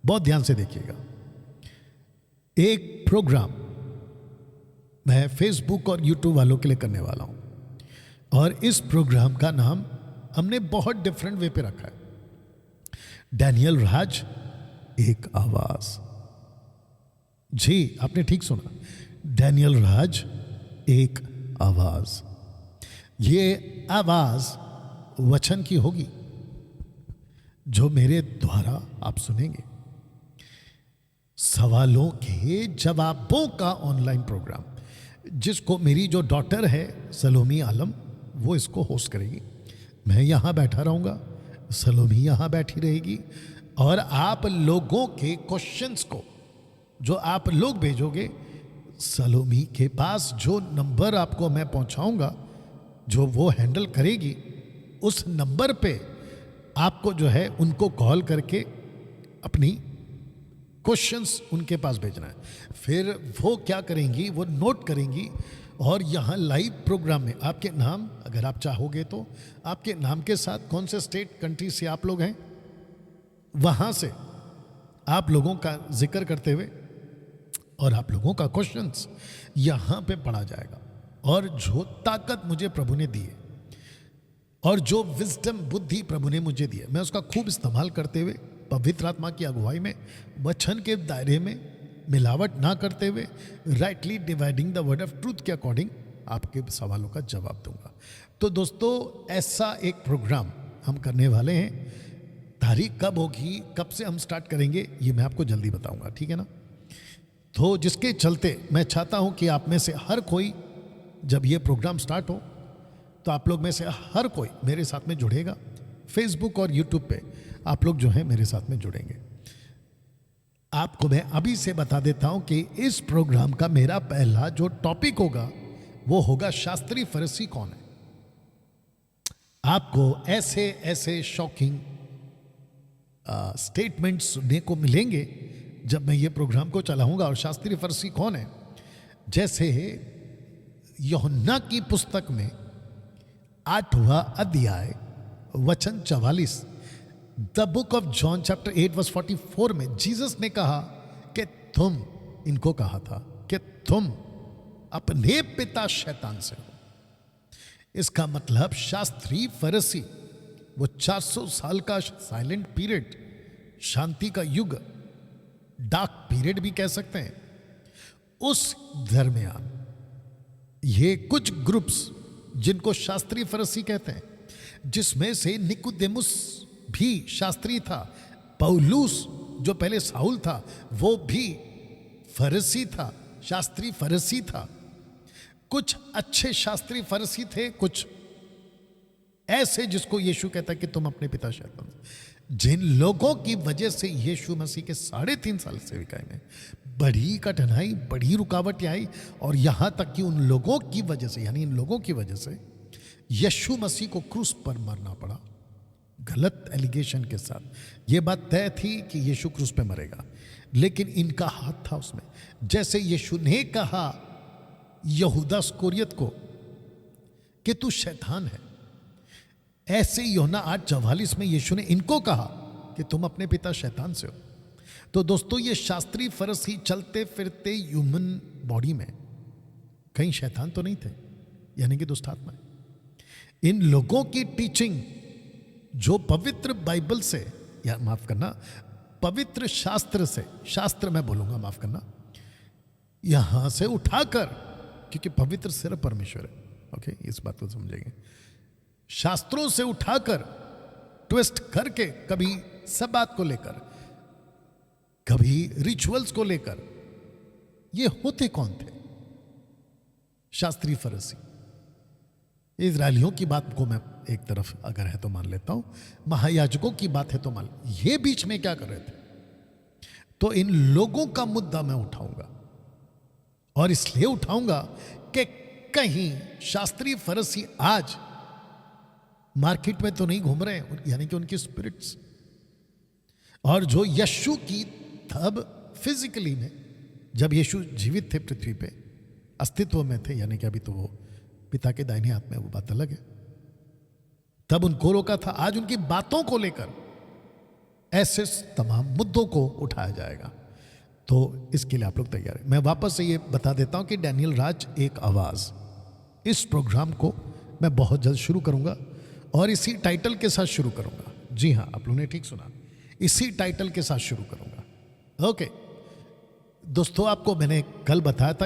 बहुत ध्यान से देखिएगा। एक प्रोग्राम मैं फेसबुक और यूट्यूब वालों के लिए करने वाला हूं, और इस प्रोग्राम का नाम हमने बहुत डिफरेंट वे पे रखा है, डैनियल राज एक आवाज। जी, आपने ठीक सुना, डैनियल राज एक आवाज। ये आवाज वचन की होगी जो मेरे द्वारा आप सुनेंगे। सवालों के जवाबों का ऑनलाइन प्रोग्राम, जिसको मेरी जो डॉटर है सलोमी आलम, वो इसको होस्ट करेगी। मैं यहां बैठा रहूंगा, सलोमी यहां बैठी रहेगी, और आप लोगों के क्वेश्चंस को जो आप लोग भेजोगे, सलोमी के पास जो नंबर आपको मैं पहुंचाऊंगा, जो वो हैंडल करेगी, उस नंबर पे आपको जो है उनको कॉल करके अपनी क्वेश्चंस उनके पास भेजना है। फिर वो क्या करेंगी, वो नोट करेंगी, और यहाँ लाइव प्रोग्राम में आपके नाम, अगर आप चाहोगे तो आपके नाम के साथ कौन से स्टेट कंट्री से आप लोग हैं, वहाँ से आप लोगों का जिक्र करते हुए और आप लोगों का क्वेश्चंस यहाँ पे पढ़ा जाएगा। और जो ताकत मुझे प्रभु ने दी है और जो विजडम बुद्धि प्रभु ने मुझे दी है, मैं उसका खूब इस्तेमाल करते हुए पवित्र आत्मा की अगुवाई में, वचन के दायरे में मिलावट ना करते हुए, rightly dividing the word of truth के अकॉर्डिंग आपके सवालों का जवाब दूंगा। तो दोस्तों, ऐसा एक प्रोग्राम हम करने वाले हैं। तारीख कब होगी, कब से हम स्टार्ट करेंगे, ये मैं आपको जल्दी बताऊंगा, ठीक है ना। तो जिसके चलते मैं चाहता हूं कि आप में से हर कोई, जब ये प्रोग्राम स्टार्ट हो तो आप लोग में से हर कोई मेरे साथ में जुड़ेगा। फेसबुक और यूट्यूब पे आप लोग जो हैं मेरे साथ में जुड़ेंगे। आपको मैं अभी से बता देता हूं कि इस प्रोग्राम का मेरा पहला जो टॉपिक होगा वो होगा शास्त्री फरीसी कौन है। आपको ऐसे ऐसे शॉकिंग स्टेटमेंट्स सुनने को मिलेंगे जब मैं ये प्रोग्राम को चलाऊंगा। और शास्त्री फरीसी कौन है, जैसे यूहन्ना की पुस्तक में 8वां अध्याय वचन 44, the book of John chapter 8 verse 44 में जीसस ने कहा कि तुम, इनको कहा था कि तुम अपने पिता शैतान से हो। इसका मतलब शास्त्री फरीसी, वो 400 साल का साइलेंट पीरियड, शांति का युग, डार्क पीरियड भी कह सकते हैं, उस दरमियान ये कुछ ग्रुप्स जिनको शास्त्री फरीसी कहते हैं, जिसमें से निकोदेमुस भी शास्त्री था, पौलुस जो पहले साउल था वो भी फरीसी था, शास्त्री फरीसी था। कुछ अच्छे शास्त्री फरीसी थे, कुछ ऐसे जिसको यीशु कहता कि तुम अपने पिता शैतान, जिन लोगों की वजह से यीशु मसीह के 3.5 साल सेविकाई में बड़ी कठिनाई, बड़ी रुकावटें आई, और यहां तक कि उन लोगों की वजह से, यानी इन लोगों की वजह से यीशु मसीह को क्रूस पर मरना पड़ा, गलत एलिगेशन के साथ। यह बात तय थी कि यीशु क्रूस पे मरेगा, लेकिन इनका हाथ था उसमें। जैसे यीशु ने कहा यहूदा इस्करियोत को कि तू शैतान है, ऐसे यूहन्ना 8:44 में यीशु ने इनको कहा कि तुम अपने पिता शैतान से हो। तो दोस्तों, ये शास्त्री फरीसी चलते फिरते ह्यूमन बॉडी में कहीं शैतान तो नहीं थे, यानी कि दुष्ट आत्मा। इन लोगों की टीचिंग जो पवित्र बाइबल से, या माफ करना, पवित्र शास्त्र से, शास्त्र मैं बोलूंगा, माफ करना, यहां से उठाकर, क्योंकि पवित्र सिर्फ परमेश्वर है, ओके, इस बात को समझेंगे। शास्त्रों से उठाकर ट्विस्ट करके, कभी सब्बात को लेकर, कभी रिचुअल्स को लेकर, ये होते कौन थे? शास्त्री फरीसी। इजरायलियों की बात को मैं एक तरफ अगर है तो मान लेता हूं, महायाजकों की बात है तो मान, ये बीच में क्या कर रहे थे? तो इन लोगों का मुद्दा मैं उठाऊंगा, और इसलिए उठाऊंगा कि कहीं शास्त्री फरीसी आज मार्केट में तो नहीं घूम रहे हैं, यानी कि उनकी स्पिरिट्स, और जो यीशु की तब फिजिकली में, जब यीशु जीवित थे पृथ्वी पे, अस्तित्व में थे, यानी कि अभी तो वो पिता के दाहिने हाथ में, वो बात अलग है, तब उनको रोका था। आज उनकी बातों को लेकर ऐसे तमाम मुद्दों को उठाया जाएगा। तो इसके लिए आप लोग तैयार हैं। मैं वापस से ये बता देता हूं कि डैनियल राज एक आवाज़, इस प्रोग्राम को मैं बहुत जल्द शुरू करूंगा और इसी टाइटल के साथ शुरू करूंगा। जी हाँ, आप लोगों ने ठीक सुना, इसी टाइटल के साथ शुरू करूंगा। ओके दोस्तों, आपको मैंने कल बताया था